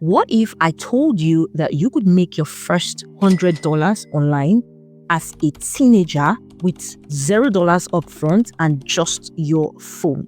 What if I told you that you could make your first $100 online as a teenager with $0 upfront and just your phone?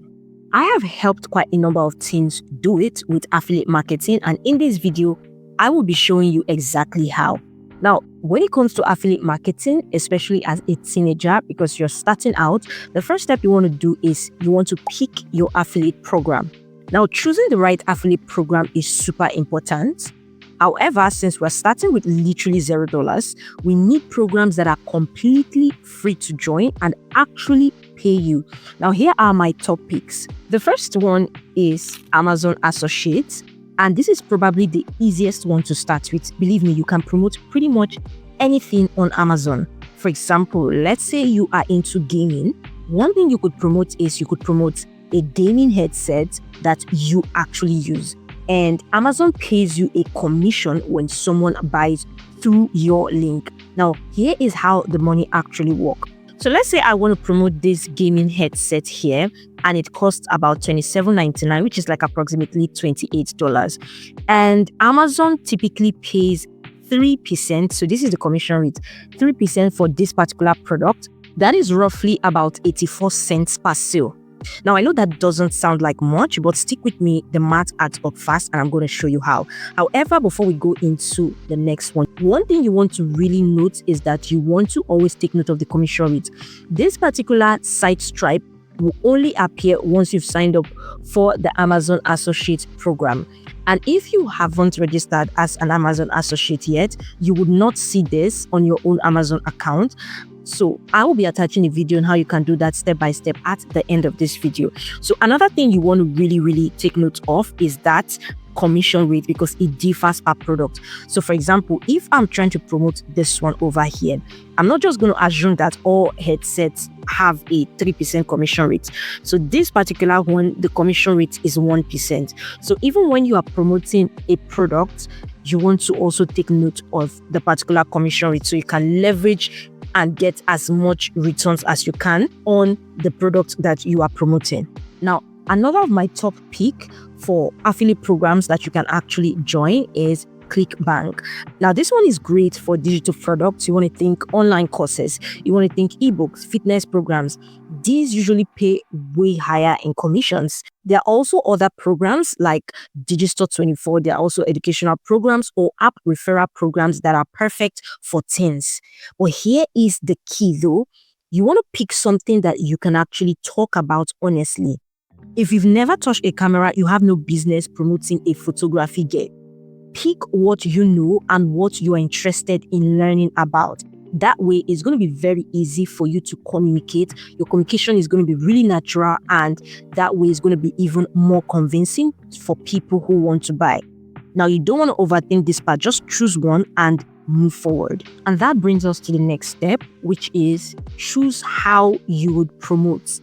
I have helped quite a number of teens do it with affiliate marketing, and in this video, I will be showing you exactly how. Now, when it comes to affiliate marketing, especially as a teenager, because you're starting out, the first step you want to do is you want to pick your affiliate program. Now, choosing the right affiliate program is super important. However, since we're starting with literally $0, we need programs that are completely free to join and actually pay you. Now, here are my top picks. The first one is Amazon Associates, and this is probably the easiest one to start with. Believe me, you can promote pretty much anything on Amazon. For example, let's say you are into gaming. One thing you could promote is you could promote a gaming headset that you actually use. And Amazon pays you a commission when someone buys through your link. Now, here is how the money actually works. So let's say I want to promote this gaming headset here, and it costs about $27.99, which is like approximately $28. And Amazon typically pays 3%. So this is the commission rate, 3% for this particular product. That is roughly about 84 cents per sale. Now, I know that doesn't sound like much, but stick with me, the math adds up fast, and I'm going to show you how. However, before we go into the next one thing you want to really note is that you want to always take note of the commission rate. This particular site Stripe will only appear once you've signed up for the Amazon Associate program. And if you haven't registered as an Amazon Associate yet, you would not see this on your own Amazon account. So I will be attaching a video on how you can do that step by step at the end of this video. So another thing you want to really take note of is that commission rate, because it differs per product. So for example, if I'm trying to promote this one over here, I'm not just going to assume that all headsets have a 3% commission rate. So this particular one, the commission rate is 1%. So even when you are promoting a product, you want to also take note of the particular commission rate so you can leverage and get as much returns as you can on the product that you are promoting. Now, another of my top pick for affiliate programs that you can actually join is ClickBank. Now, this one is great for digital products. You want to think online courses, you want to think ebooks, fitness programs. These usually pay way higher in commissions. There are also other programs like Digistore24. There are also educational programs or app referral programs that are perfect for teens. But here is the key though. You want to pick something that you can actually talk about honestly. If you've never touched a camera, you have no business promoting a photography gear. Pick what you know and what you are interested in learning about. That way, it's going to be very easy for you to communicate. Your communication is going to be really natural, and that way is going to be even more convincing for people who want to buy. Now, you don't want to overthink this part. Just choose one and move forward. And that brings us to the next step, which is choose how you would promote.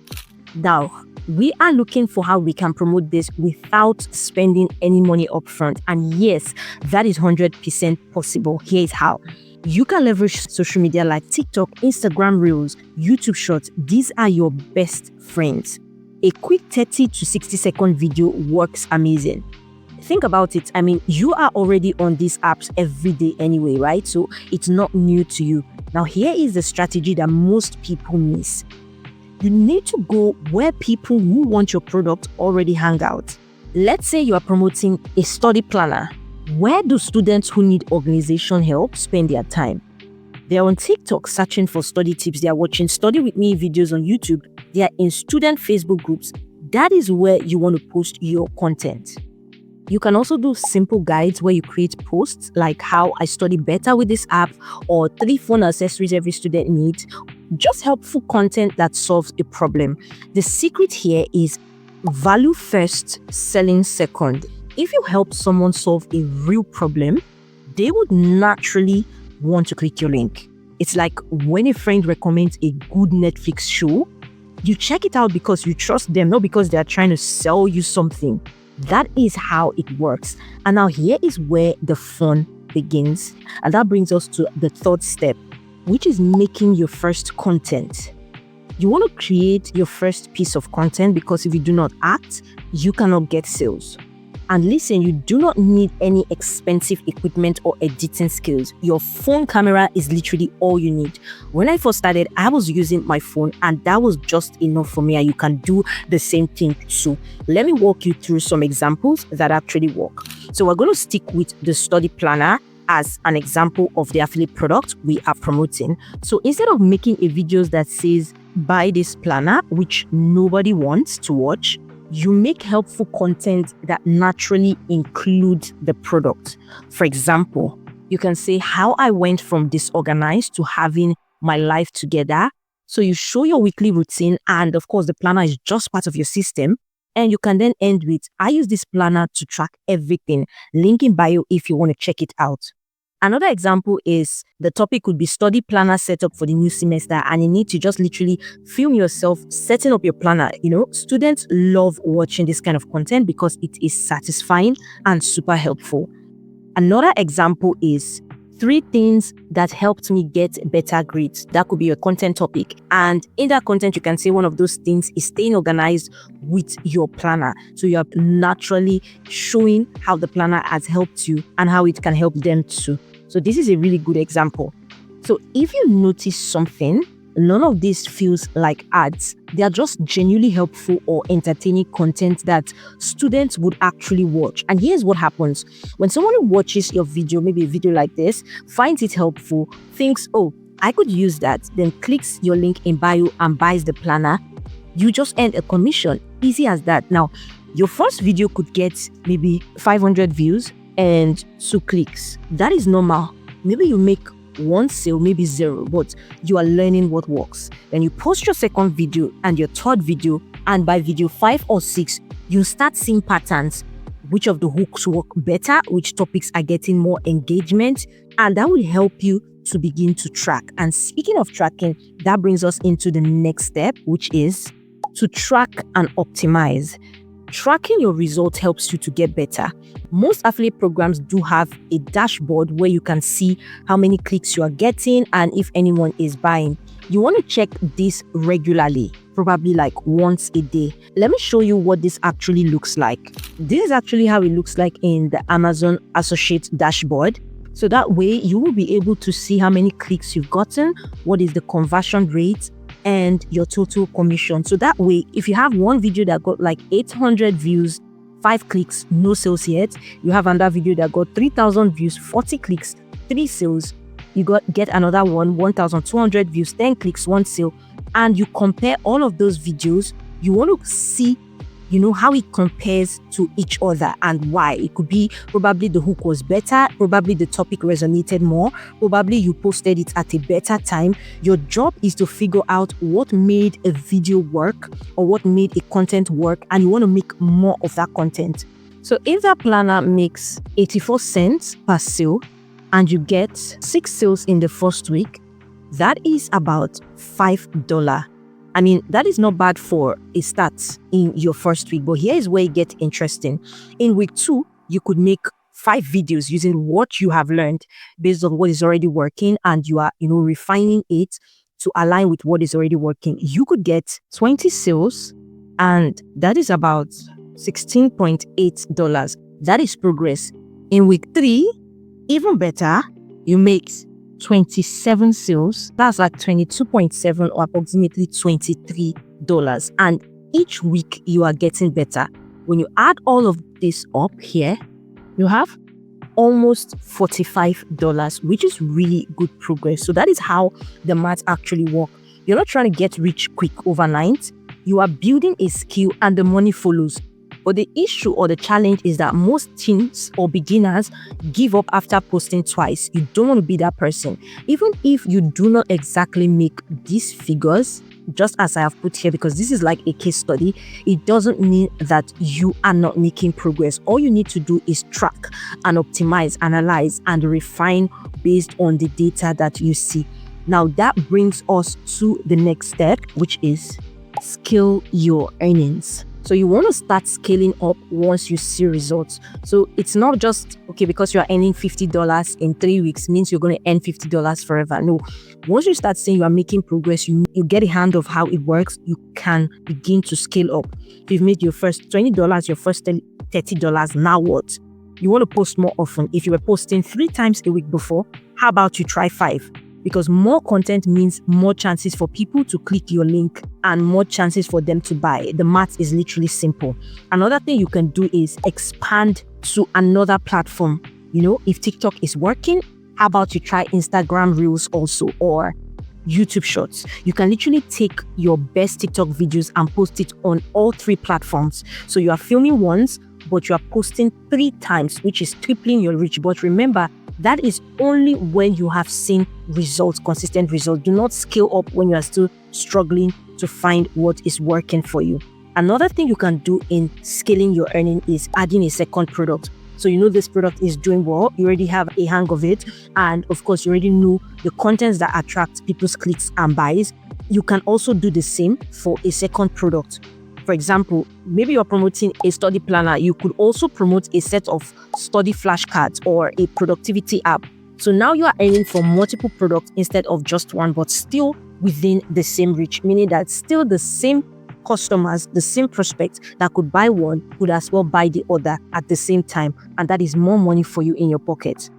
Now, we are looking for how we can promote this without spending any money upfront. And yes, that is 100% possible. Here is how. You can leverage social media like TikTok, Instagram Reels, YouTube Shorts. These are your best friends. A quick 30 to 60-second video works amazing. Think about it. I mean, you are already on these apps every day anyway, right? So it's not new to you. Now, here is the strategy that most people miss. You need to go where people who want your product already hang out. Let's say you are promoting a study planner. Where do students who need organization help spend their time? They're on TikTok searching for study tips. They are watching Study With Me videos on YouTube. They are in student Facebook groups. That is where you want to post your content. You can also do simple guides where you create posts like how I study better with this app or 3 phone accessories every student needs. Just helpful content that solves a problem. The secret here is value first, selling second. If you help someone solve a real problem, they would naturally want to click your link. It's like when a friend recommends a good Netflix show, you check it out because you trust them, not because they are trying to sell you something. That is how it works. And now here is where the fun begins. And that brings us to the third step, which is making your first content. You want to create your first piece of content because if you do not act, you cannot get sales. And listen, you do not need any expensive equipment or editing skills. Your phone camera is literally all you need. When I first started, I was using my phone and that was just enough for me, and you can do the same thing too. Let me walk you through some examples that actually work. So we're going to stick with the study planner as an example of the affiliate product we are promoting. So instead of making a video that says buy this planner, which nobody wants to watch, you make helpful content that naturally includes the product. For example, you can say how I went from disorganized to having my life together. So you show your weekly routine, and of course the planner is just part of your system. And you can then end with, I use this planner to track everything. Link in bio if you want to check it out. Another example is the topic could be study planner setup for the new semester, and you need to just literally film yourself setting up your planner. Students love watching this kind of content because it is satisfying and super helpful. Another example is 3 things that helped me get better grades. That could be your content topic. And in that content, you can say one of those things is staying organized with your planner. So you are naturally showing how the planner has helped you and how it can help them too. So this is a really good example. So if you notice something, none of this feels like ads. They are just genuinely helpful or entertaining content that students would actually watch. And here's what happens. When someone watches your video, maybe a video like this, finds it helpful, thinks, oh, I could use that, then clicks your link in bio and buys the planner, you just earn a commission. Easy as that. Now, your first video could get maybe 500 views and 2 clicks. That is normal. Maybe you make 1 sale, maybe 0, but you are learning what works. Then you post your second video and your third video, and by video 5 or 6, you start seeing patterns. Which of the hooks work better, which topics are getting more engagement, and that will help you to begin to track. And speaking of tracking, that brings us into the next step, which is to track and optimize. Tracking your results helps you to get better. Most affiliate programs do have a dashboard where you can see how many clicks you are getting and if anyone is buying. You want to check this regularly, probably like once a day. Let me show you what this actually looks like. This is actually how it looks like in the Amazon Associates dashboard. So that way you will be able to see how many clicks you've gotten, what is the conversion rate, and your total commission. So that way, if you have one video that got like 800 views, 5 clicks, no sales yet, you have another video that got 3,000 views, 40 clicks, 3 sales, you get another one, 1,200 views, 10 clicks, 1 sale, and you compare all of those videos. You want to see how it compares to each other and why. It could be probably the hook was better, probably the topic resonated more, probably you posted it at a better time. Your job is to figure out what made a video work or what made a content work, and you want to make more of that content. So if that planner makes 84 cents per sale and you get 6 sales in the first week, that is about $5. I mean, that is not bad for a start in your first week, but here is where it gets interesting. In week 2, you could make 5 videos using what you have learned based on what is already working, and you are, refining it to align with what is already working. You could get 20 sales, and that is about $16.8. That is progress. In week 3, even better, you make 27 sales. That's like 22.7 or approximately $23. And each week you are getting better. When you add all of this up here, you have almost $45, which is really good progress. So that is how the math actually works. You're not trying to get rich quick overnight. You are building a skill and the money follows. But the issue or the challenge is that most teens or beginners give up after posting twice. You don't want to be that person. Even if you do not exactly make these figures, just as I have put here, because this is like a case study, it doesn't mean that you are not making progress. All you need to do is track and optimize, analyze, and refine based on the data that you see. Now that brings us to the next step, which is scale your earnings. So you want to start scaling up once you see results. So it's not just, okay, because you're earning $50 in 3 weeks means you're going to earn $50 forever. No. Once you start saying you are making progress, you get a hand of how it works, you can begin to scale up. If you've made your first $20, your first $30, now what? You want to post more often. If you were posting 3 times a week before, how about you try 5? Because more content means more chances for people to click your link and more chances for them to buy. The math is literally simple. Another thing you can do is expand to another platform. If TikTok is working, how about you try Instagram Reels also, or YouTube Shorts? You can literally take your best TikTok videos and post it on all 3 platforms. So you are filming once, but you are posting 3 times, which is tripling your reach. But remember, that is only when you have seen results, consistent results. Do not scale up when you are still struggling to find what is working for you. Another thing you can do in scaling your earning is adding a second product. So this product is doing well, you already have a hang of it, and of course you already know the contents that attract people's clicks and buys. You can also do the same for a second product. For example, maybe you're promoting a study planner. You could also promote a set of study flashcards or a productivity app. So now you are earning from multiple products instead of just one, but still within the same reach, meaning that still the same customers, the same prospects that could buy one could as well buy the other at the same time. And that is more money for you in your pocket.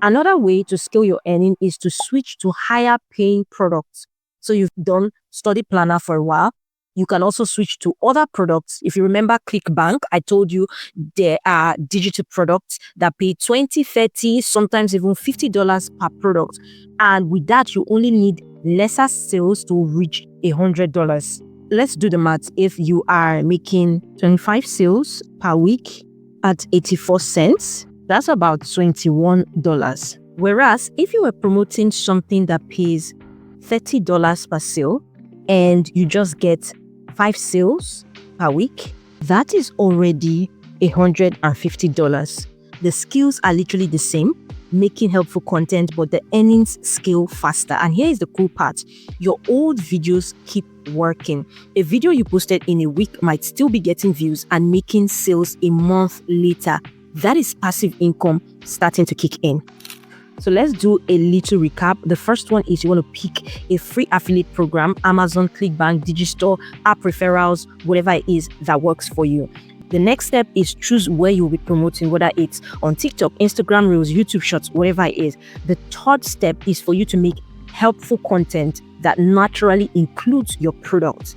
Another way to scale your earning is to switch to higher paying products. So you've done study planner for a while. You can also switch to other products. If you remember ClickBank, I told you there are digital products that pay $20, $30, sometimes even $50 per product. And with that, you only need lesser sales to reach $100. Let's do the math. If you are making 25 sales per week at 84 cents, that's about $21. Whereas if you were promoting something that pays $30 per sale and you just get 5 sales per week, that is already $150. The skills are literally the same, making helpful content, but the earnings scale faster. And here is the cool part. Your old videos keep working. A video you posted in a week might still be getting views and making sales a month later. That is passive income starting to kick in. So let's do a little recap. The first one is you want to pick a free affiliate program, Amazon, ClickBank, Digistore, app referrals, whatever it is that works for you. The next step is choose where you'll be promoting, whether it's on TikTok, Instagram Reels, YouTube Shorts, whatever it is. The third step is for you to make helpful content that naturally includes your product.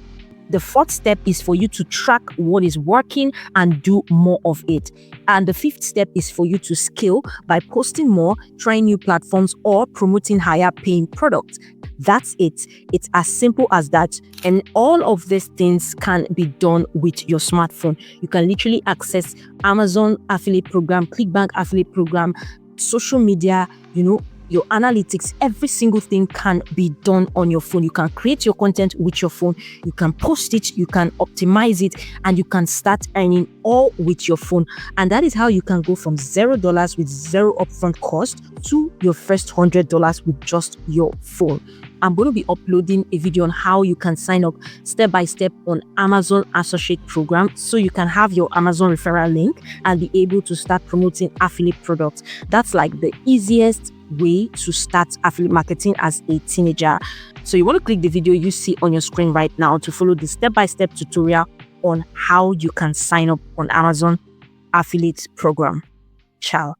The fourth step is for you to track what is working and do more of it. And the fifth step is for you to scale by posting more, trying new platforms, or promoting higher paying products. That's it. It's as simple as that. And all of these things can be done with your smartphone. You can literally access Amazon affiliate program, ClickBank affiliate program, social media, your analytics, every single thing can be done on your phone. You can create your content with your phone. You can post it, you can optimize it, and you can start earning all with your phone. And that is how you can go from $0 with zero upfront cost to your first $100 with just your phone. I'm going to be uploading a video on how you can sign up step by step on Amazon Associate Program so you can have your Amazon referral link and be able to start promoting affiliate products. That's like the easiest way to start affiliate marketing as a teenager. So you want to click the video you see on your screen right now to follow the step-by-step tutorial on how you can sign up on Amazon Affiliate Program. Ciao.